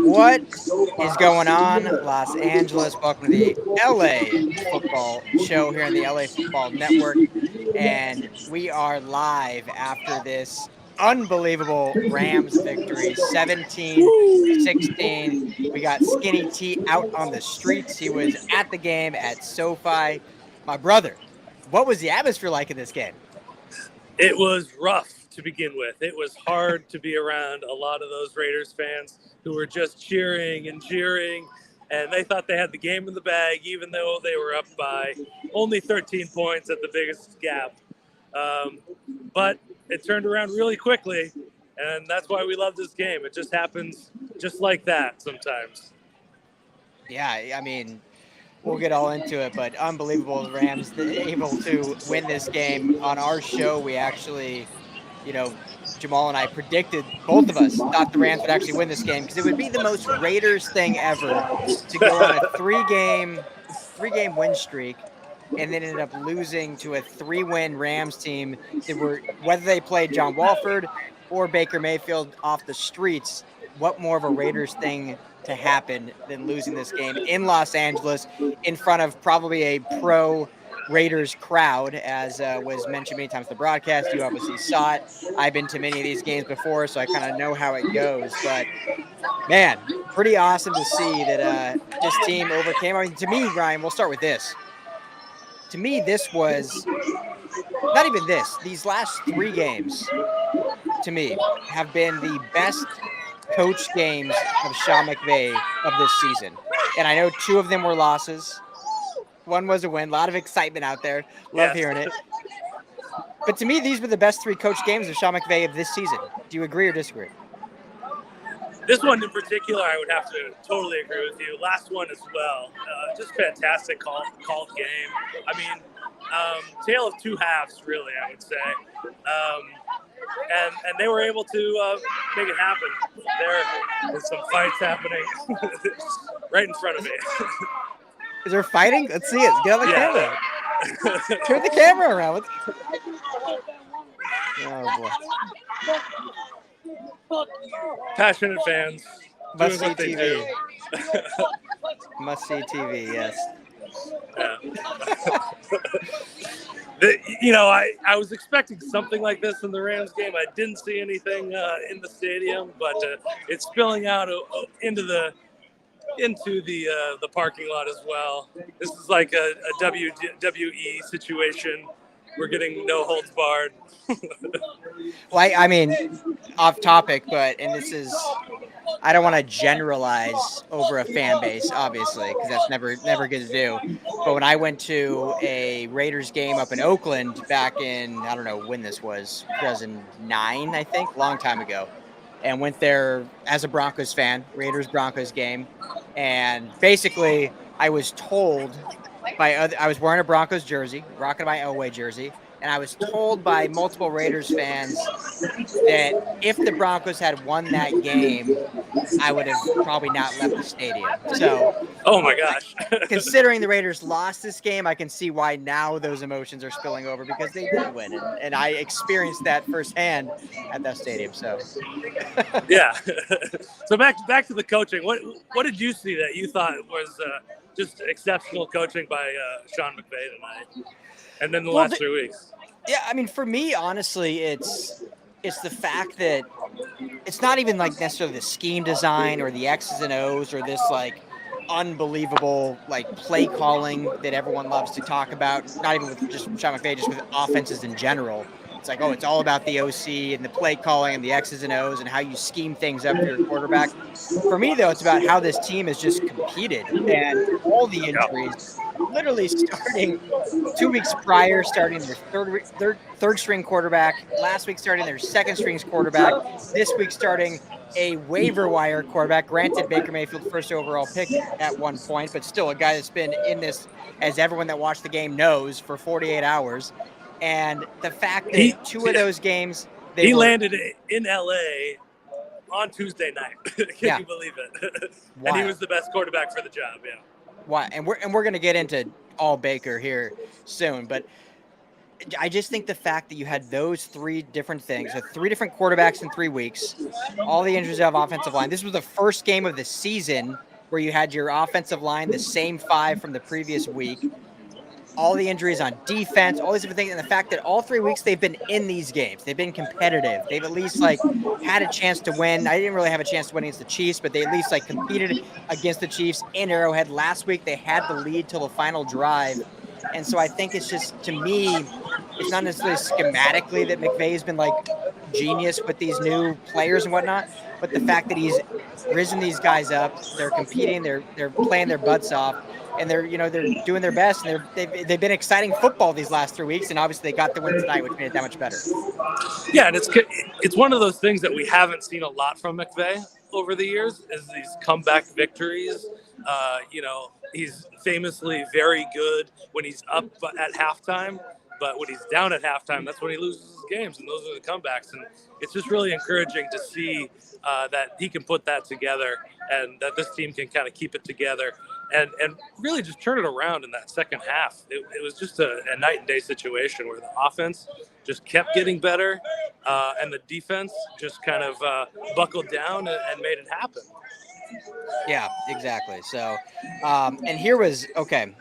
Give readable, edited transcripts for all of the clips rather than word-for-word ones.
What is going on, Los Angeles? Welcome to the LA Football Show here on the LA Football Network. And we are live after this unbelievable Rams victory, 17-16. We got Skinny T out on the streets. He was at the game at SoFi. My brother, what was the atmosphere like in this game? It was rough to begin with. It was hard to be around a lot of those Raiders fans who were just cheering and jeering, and they thought they had the game in the bag, even though they were up by only 13 points at the biggest gap. But it turned around really quickly, and that's why we love this game. It just happens just like that sometimes. Yeah, I mean, we'll get all into it, but unbelievable the Rams able to win this game. On our show, we actually, Jamal and I predicted, both of us thought the Rams would actually win this game because it would be the most Raiders thing ever to go on a three-game win streak and then ended up losing to a 3-win Rams team that were, whether they played John Walford or Baker Mayfield off the streets, what more of a Raiders thing to happen than losing this game in Los Angeles in front of probably a pro Raiders crowd, as was mentioned many times in the broadcast. You obviously saw it. I've been to many of these games before, so I kind of know how it goes. But, man, pretty awesome to see that this team overcame. I mean, to me, Ryan, we'll start with this. To me, this was not even this. These last 3 games, to me, have been the best coach games of Sean McVay of this season. And I know 2 of them were losses. 1 was a win. A lot of excitement out there. Love hearing it. But to me, these were the best 3 coach games of Sean McVay of this season. Do you agree or disagree? This one in particular, I would have to totally agree with you. Last one as well. Just fantastic called game. I mean, tale of 2 halves, really, I would say. And they were able to make it happen. There was some fights happening right in front of me. Is there fighting? Let's see it. Get on the camera. Turn the camera around. Oh, boy. Passionate fans. Must see TV. Must see TV, yes. Yeah. I was expecting something like this in the Rams game. I didn't see anything in the stadium, but it's spilling out into the parking lot as well. This is like a WWE situation. We're getting no holds barred. Well, I mean, off topic, and this is, I don't want to generalize over a fan base, obviously, because that's never good to do. But when I went to a Raiders game up in Oakland back in, I don't know when this was, 2009, I think, long time ago, and went there as a Broncos fan, Raiders-Broncos game, and basically I was told I was wearing a Broncos jersey, rocking my Elway jersey, and I was told by multiple Raiders fans that if the Broncos had won that game, I would have probably not left the stadium. So, oh my gosh. Considering the Raiders lost this game, I can see why now those emotions are spilling over because they did win. And I experienced that firsthand at that stadium. So, yeah. So back to the coaching. What did you see that you thought was just exceptional coaching by Sean McVay tonight? And then the last 3 weeks. Yeah, I mean, for me, honestly, it's the fact that it's not even like necessarily the scheme design or the X's and O's or this like unbelievable like play calling that everyone loves to talk about. Not even with just Sean McVay, just with offenses in general. It's like, oh, it's all about the OC and the play calling and the X's and O's and how you scheme things up for your quarterback. For me, though, it's about how this team has just competed and all the injuries. literally starting 2 weeks prior, starting their third string quarterback. Last week, starting their second strings quarterback. This week, starting a waiver wire quarterback. Granted, Baker Mayfield first overall pick at one point, but still a guy that's been in this, as everyone that watched the game knows, for 48 hours. And the fact that He two of those games, they he were landed in LA on Tuesday night. Can yeah, you believe it? And he wild. was the best quarterback for the job. Yeah. Why? And we're gonna get into all Baker here soon, but I just think the fact that you had those three different things, so three different quarterbacks in 3 weeks, all the injuries of offensive line. This was the first game of the season where you had your offensive line, the same five from the previous week, all the injuries on defense, all these different things, and the fact that all 3 weeks they've been in these games, they've been competitive. They've at least like had a chance to win. I didn't really have a chance to win against the Chiefs, but they at least like competed against the Chiefs in Arrowhead. Last week they had the lead till the final drive. And so I think it's just, to me, it's not necessarily schematically that McVay has been like genius with these new players and whatnot, but the fact that he's risen these guys up, they're competing, they're playing their butts off, and they're doing their best, and they've been exciting football these last 3 weeks, and obviously they got the win tonight, which made it that much better. Yeah, and it's one of those things that we haven't seen a lot from McVay over the years, is these comeback victories. He's famously very good when he's up at halftime, but when he's down at halftime, that's when he loses his games, and those are the comebacks. And it's just really encouraging to see that he can put that together, and that this team can kind of keep it together, and really just turn it around in that second half. It was just a night and day situation where the offense just kept getting better, and the defense just kind of buckled down and made it happen. Yeah, exactly. So, and here was, okay,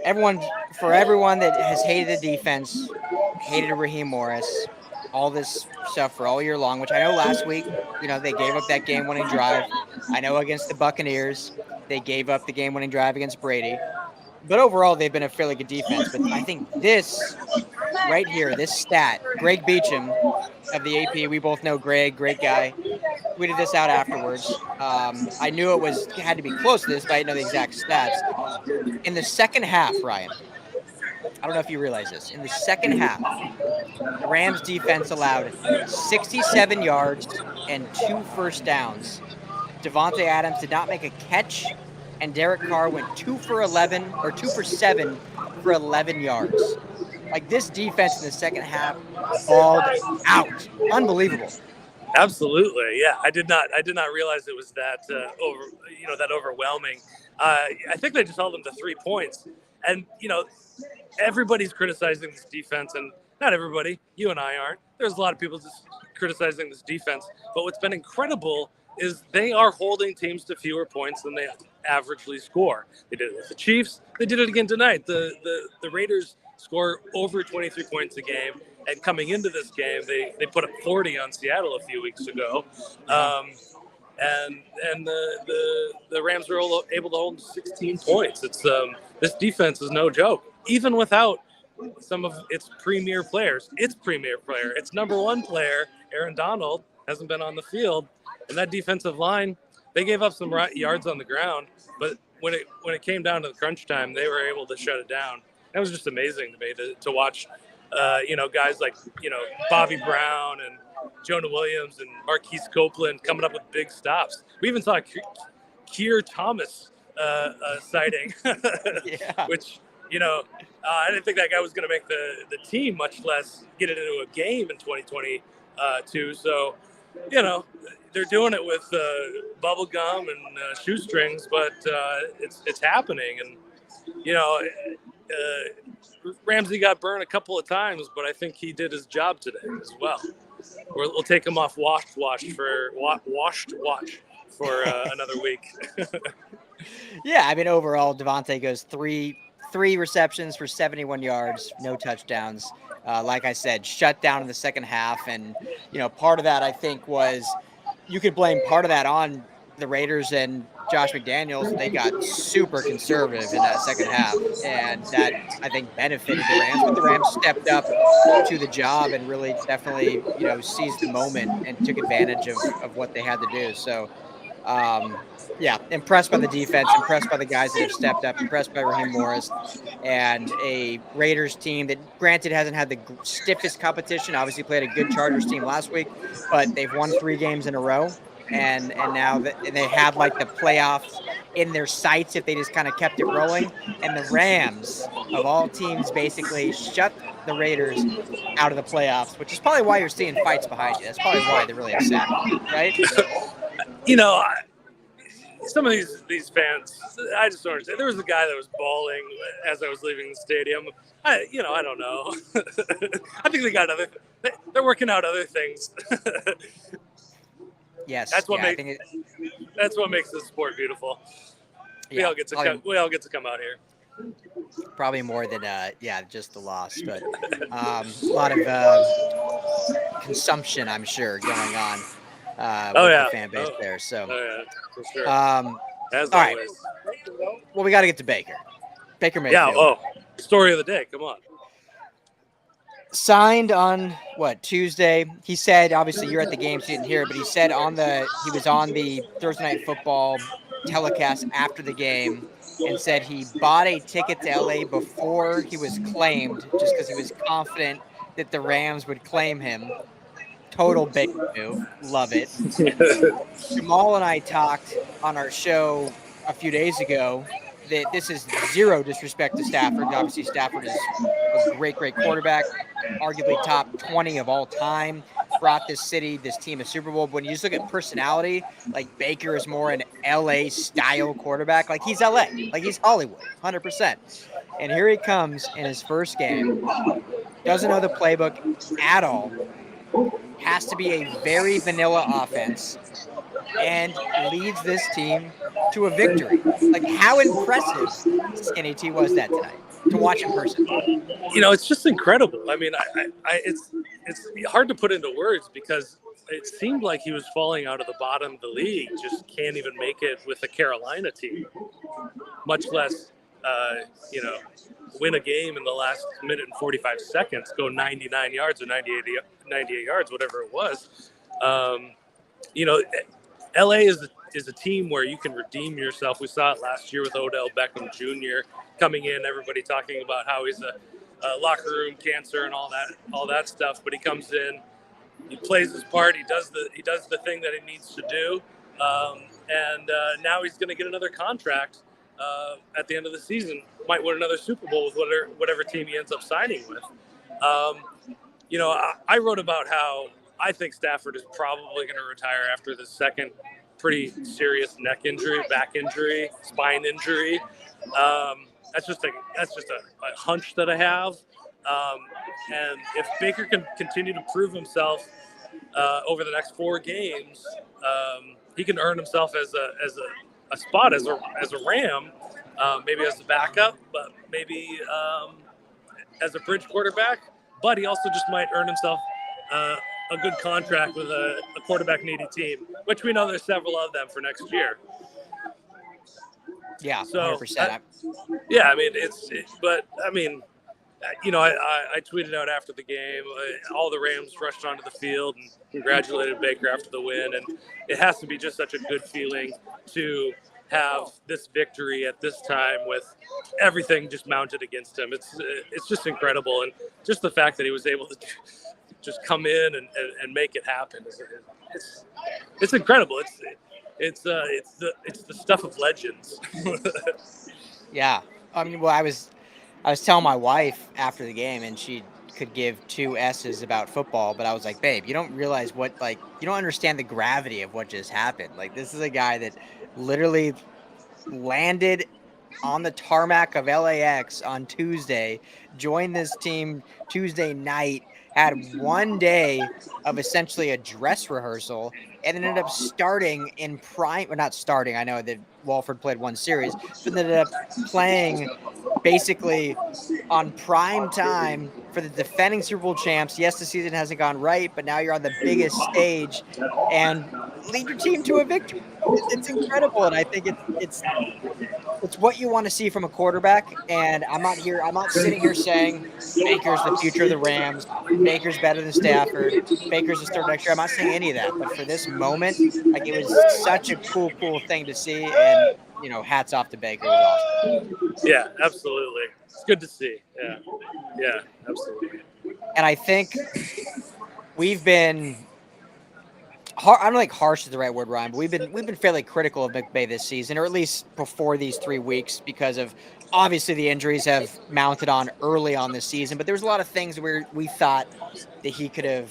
everyone that has hated the defense, hated Raheem Morris, all this stuff for all year long, which I know last week, they gave up that game-winning drive. I know against the Buccaneers, they gave up the game-winning drive against Brady. But overall, they've been a fairly good defense. But I think this right here, this stat, Greg Beecham of the AP, we both know Greg, great guy, tweeted this out afterwards. I knew had to be close to this, but I didn't know the exact stats. In the second half, Ryan, I don't know if you realize this. In the second half, the Rams defense allowed 67 yards and 2 first downs. Devontae Adams did not make a catch, and Derek Carr went 2 for 7 for 11 yards. Like, this defense in the second half balled out. Unbelievable. Absolutely, yeah. I did not realize it was that that overwhelming. I think they just held them to 3 points, and everybody's criticizing this defense, and not everybody. You and I aren't. There's a lot of people just criticizing this defense, but what's been incredible is they are holding teams to fewer points than they averagely score. They did it with the Chiefs. They did it again tonight. The Raiders score over 23 points a game. And coming into this game, they put up 40 on Seattle a few weeks ago, and the Rams were able to hold 16 points. It's this defense is no joke, even without some of its premier players. Its premier player, its number one player, Aaron Donald, hasn't been on the field, and that defensive line, they gave up some yards on the ground, but when it came down to the crunch time, they were able to shut it down. That was just amazing to me to watch. Guys like, Bobby Brown and Jonah Williams and Marquise Copeland coming up with big stops. We even saw a Keir Thomas sighting, Yeah. which, I didn't think that guy was going to make the team, much less get it into a game in 2022. So, they're doing it with bubble gum and shoestrings, but it's happening. And, Ramsey got burned a couple of times, but I think he did his job today as well. We'll take him off washed watch for another week. Yeah, I mean, overall, Devontae goes three receptions for 71 yards, no touchdowns. Like I said, shut down in the second half, and part of that I think was, you could blame part of that on the Raiders and Josh McDaniels. They got super conservative in that second half, and that I think benefited the Rams. But the Rams stepped up to the job and really definitely seized the moment and took advantage of what they had to do. So Yeah, impressed by the defense, impressed by the guys that have stepped up, impressed by Raheem Morris, and a Raiders team that, granted, hasn't had the stiffest competition. Obviously, played a good Chargers team last week, but they've won 3 games in a row, and now that and they had like the playoffs in their sights if they just kind of kept it rolling. And the Rams, of all teams, basically shut the Raiders out of the playoffs, which is probably why you're seeing fights behind you. That's probably why they're really upset, right? You know, some of these fans, I just don't understand. There was a guy that was bawling as I was leaving the stadium. I don't know. I think they got they're working out other things. Yes, that's what yeah, that's what makes this sport beautiful. We all get to come out here. Probably more than just the loss, but a lot of consumption, I'm sure, going on with the fan base there. So, for sure. As all always. Right. Well, we got to get to Baker Mayfield. Yeah. Story of the day. Come on. Signed on Tuesday. He said, obviously you're at the game, so you didn't hear it, but he said he was on the Thursday Night Football telecast after the game and said he bought a ticket to LA before he was claimed just because he was confident that the Rams would claim him. Total big move. Love it. Jamal and I talked on our show a few days ago that this is zero disrespect to Stafford. Obviously, Stafford is a great quarterback, arguably top 20 of all time. Brought this team a Super Bowl. But when you just look at personality, like Baker is more an LA style quarterback. Like he's LA, like he's Hollywood, 100%. And here he comes in his first game. Doesn't know the playbook at all. Has to be a very vanilla offense and leads this team to a victory. Like, how impressive, Skinny T, was that tonight to watch in person? It's just incredible. I mean, it's hard to put into words because it seemed like he was falling out of the bottom of the league. Just can't even make it with a Carolina team, much less, win a game in the last minute and 45 seconds, go 99 yards or 98 yards, whatever it was. LA is a team where you can redeem yourself. We saw it last year with Odell Beckham Jr. coming in, everybody talking about how he's a locker room cancer and all that stuff. But he comes in, he plays his part, he does the thing that he needs to do, and now he's going to get another contract at the end of the season. Might win another Super Bowl with whatever team he ends up signing with. I wrote about how I think Stafford is probably going to retire after the second pretty serious neck injury, back injury, spine injury. That's just a hunch that I have. And if Baker can continue to prove himself over the next 4 games, he can earn himself as a spot as a Ram, maybe as a backup, but maybe as a bridge quarterback. But he also just might earn himself a good contract with a quarterback-needy team, which we know there's several of them for next year. Yeah, 100%. I tweeted out after the game, all the Rams rushed onto the field and congratulated Baker after the win, and it has to be just such a good feeling to have this victory at this time with everything just mounted against him. It's just incredible, and just the fact that he was able to just come in and make it happen it's incredible. It's the stuff of legends. Yeah, I mean, well, I was telling my wife after the game, and she could give 2 S's about football, but I was like, babe, you don't realize you don't understand the gravity of what just happened. Like, this is a guy that literally landed on the tarmac of LAX on Tuesday, joined this team Tuesday night, had 1 day of essentially a dress rehearsal, and ended up starting in prime. Well, not starting. I know that Walford played 1 series, but ended up playing basically on prime time for the defending Super Bowl champs. Yes, the season hasn't gone right, but now you're on the biggest stage and lead your team to a victory. It's incredible, and I think it's it's what you want to see from a quarterback. And I'm not sitting here saying Baker's the future of the Rams. Baker's better than Stafford. Baker's a start next year. I'm not saying any of that. But for this moment, like it was such a cool thing to see. And, hats off to Baker. It was awesome. Yeah, absolutely. It's good to see. Yeah. Yeah, absolutely. And I think we've been I don't think harsh is the right word, Ryan, but we've been fairly critical of McVay this season, or at least before these 3 weeks, because of obviously the injuries have mounted on early on this season. But there was a lot of things where we thought that he could have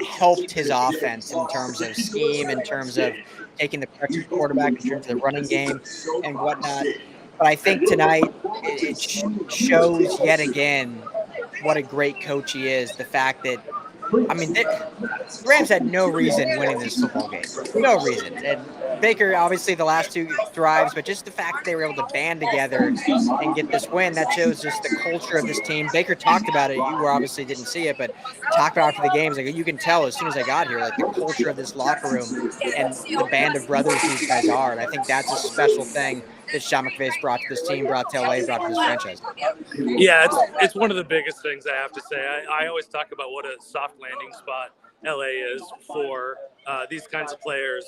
helped his offense in terms of scheme, in terms of taking the pressure to quarterback, in terms of the running game and whatnot. But I think tonight it shows yet again what a great coach he is. The fact that I mean, the Rams had no reason winning this football game. No reason. And Baker, obviously, the last 2 drives, but just the fact that they were able to band together and get this win, that shows just the culture of this team. Baker talked about it. You obviously didn't see it, but talked about after the games. Like you can tell as soon as I got here, like the culture of this locker room and the band of brothers these guys are. And I think that's a special thing that Sean McVay's brought to this team, brought to LA, brought to this franchise. Yeah, it's one of the biggest things I have to say. I always talk about what a soft landing spot LA is for these kinds of players,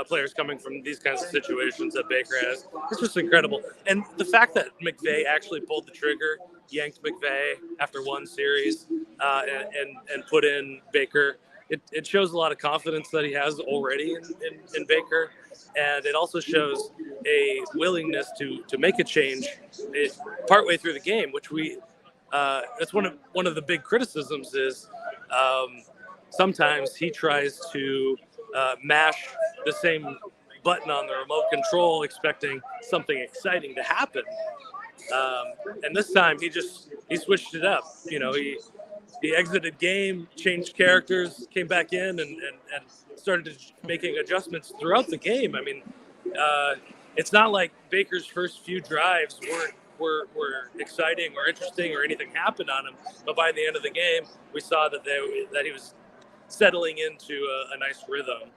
players coming from these kinds of situations that Baker has. It's just incredible. And the fact that McVay actually pulled the trigger, yanked McVay after one series, and put in Baker, it shows a lot of confidence that he has already in Baker. And it also shows a willingness to make a change partway through the game, which that's one of the big criticisms is sometimes he tries to mash the same button on the remote control, expecting something exciting to happen. And this time he switched it up. He exited game, changed characters, came back in, and started making adjustments throughout the game. I mean, it's not like Baker's first few drives were exciting or interesting or anything happened on him, but by the end of the game, we saw that he was settling into a nice rhythm.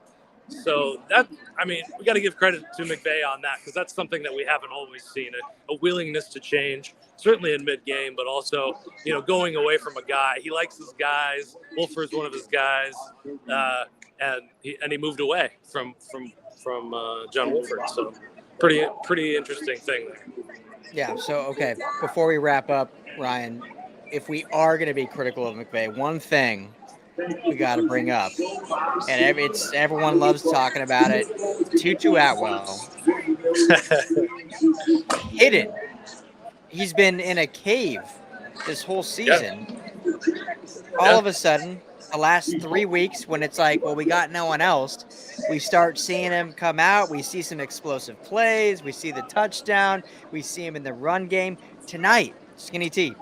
So we got to give credit to McVay on that, because that's something that we haven't always seen, a willingness to change, certainly in mid-game, but also, going away from a guy. He likes his guys. Wolfer's one of his guys, and he moved away from John Wolford. So pretty interesting thing there. Yeah. So, okay, before we wrap up, Ryan, if we are going to be critical of McVay, one thing we got to bring up, and everyone loves talking about it. Tutu Atwell, hidden. He's been in a cave this whole season. All of a sudden, the last 3 weeks, when it's like, well, we got no one else, we start seeing him come out. We see some explosive plays. We see the touchdown. We see him in the run game. Tonight, Skinny T,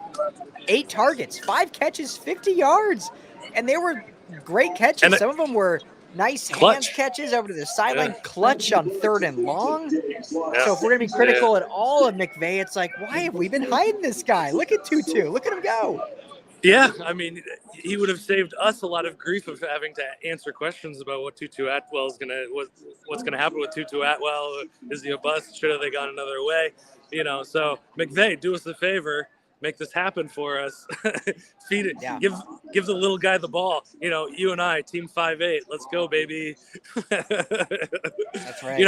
8 targets, 5 catches, 50 yards. And they were great catches. Some of them were nice hands catches over to the sideline, clutch on 3rd and long. Yeah. So if we're going to be critical at all of McVay, it's like, why have we been hiding this guy? Look at Tutu. Look at him go. Yeah, I mean, he would have saved us a lot of grief of having to answer questions about what Tutu Atwell is what's gonna happen with Tutu Atwell. Is he a bust? Should have they gone another way? So McVay, do us a favor, make this happen for us. Feed it. Yeah. Give the little guy the ball. You and I, Team 5'8", let's go, baby. That's right.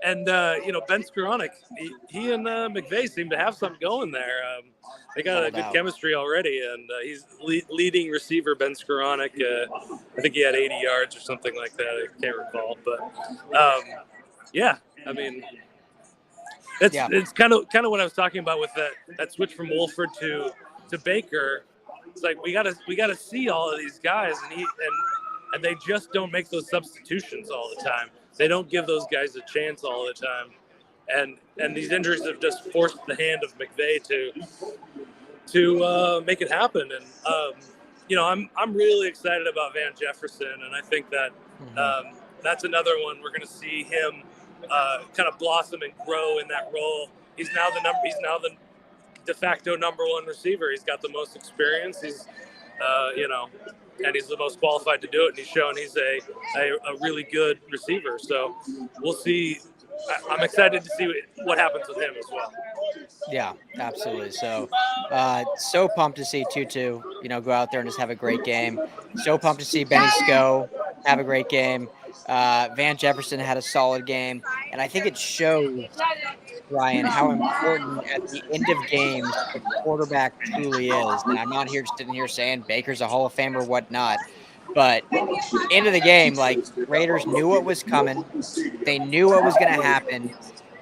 And Ben Skoranek, he and McVay seem to have something going there. They got a good chemistry already, and he's leading receiver Ben Skoranek. I think he had 80 yards or something like that. I can't recall, but I mean, it's kind of what I was talking about with that switch from Wolford to Baker. It's like we gotta see all of these guys, and they just don't make those substitutions all the time. They don't give those guys a chance all the time. And these injuries have just forced the hand of McVay to make it happen. And I'm really excited about Van Jefferson, and I think that that's another one we're going to see him kind of blossom and grow in that role. He's now the de facto number 1 receiver. He's got the most experience. He's and he's the most qualified to do it. And he's shown he's a really good receiver. So we'll see I'm excited to see what happens with him as well. Yeah, absolutely. So, so pumped to see Tutu, go out there and just have a great game. So pumped to see Benny Sco have a great game. Van Jefferson had a solid game, and I think it shows, Ryan, how important at the end of games the quarterback truly is. And I'm not here sitting here saying Baker's a Hall of Famer or whatnot, but end of the game, like Raiders knew what was coming. They knew what was going to happen.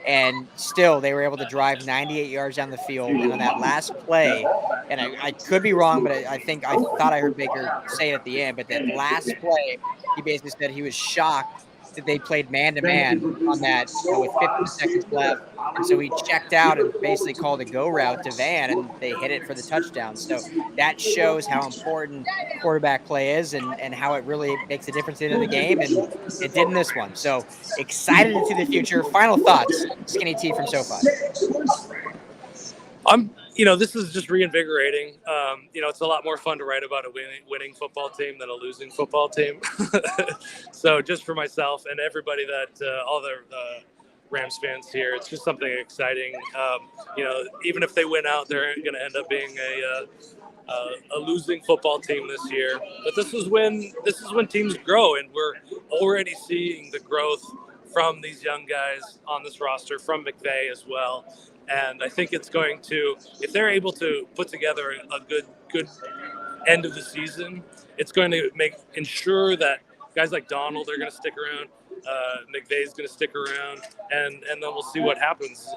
And still, they were able to drive 98 yards down the field. And on that last play, and I could be wrong, but I thought I heard Baker say it at the end. But that last play, he basically said he was shocked that they played man to man on that, with 15 seconds left. And so he checked out and basically called a go route to Van, and they hit it for the touchdown. So that shows how important quarterback play is, and how it really makes a difference in the game. And it did in this one. So excited into the future. Final thoughts, Skinny T from SoFi. This is just reinvigorating. It's a lot more fun to write about a winning football team than a losing football team. So just for myself and everybody all the Rams fans here, it's just something exciting. Even if they win out, they're going to end up being a losing football team this year. But this is when teams grow, and we're already seeing the growth from these young guys on this roster, from McVay as well. And I think it's going to, if they're able to put together a good end of the season, it's going to ensure that guys like Donald are going to stick around, McVay's going to stick around, and then we'll see what happens,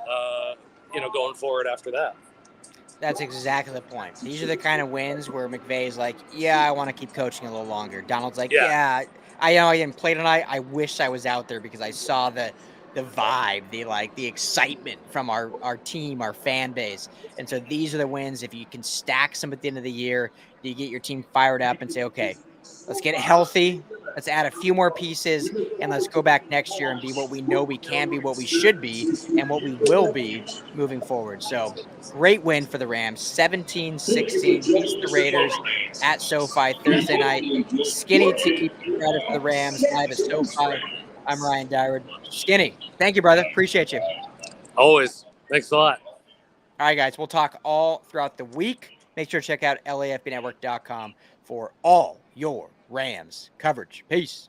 going forward after that. That's exactly the point. These are the kind of wins where McVay's like, yeah, I want to keep coaching a little longer. Donald's like, yeah, I know I didn't play tonight. I wish I was out there because I saw the vibe, the excitement from our team, our fan base. And so these are the wins. If you can stack some at the end of the year, you get your team fired up and say, okay, let's get it healthy. Let's add a few more pieces, and let's go back next year and be what we know we can be, what we should be, and what we will be moving forward. So great win for the Rams, 17-16, beats the Raiders at SoFi Thursday night. Skinny T, writer for the Rams, live at SoFi. I'm Ryan Dyrud. Skinny, thank you, brother. Appreciate you. Always. Thanks a lot. All right, guys, we'll talk all throughout the week. Make sure to check out LAFBnetwork.com for all your Rams coverage. Peace.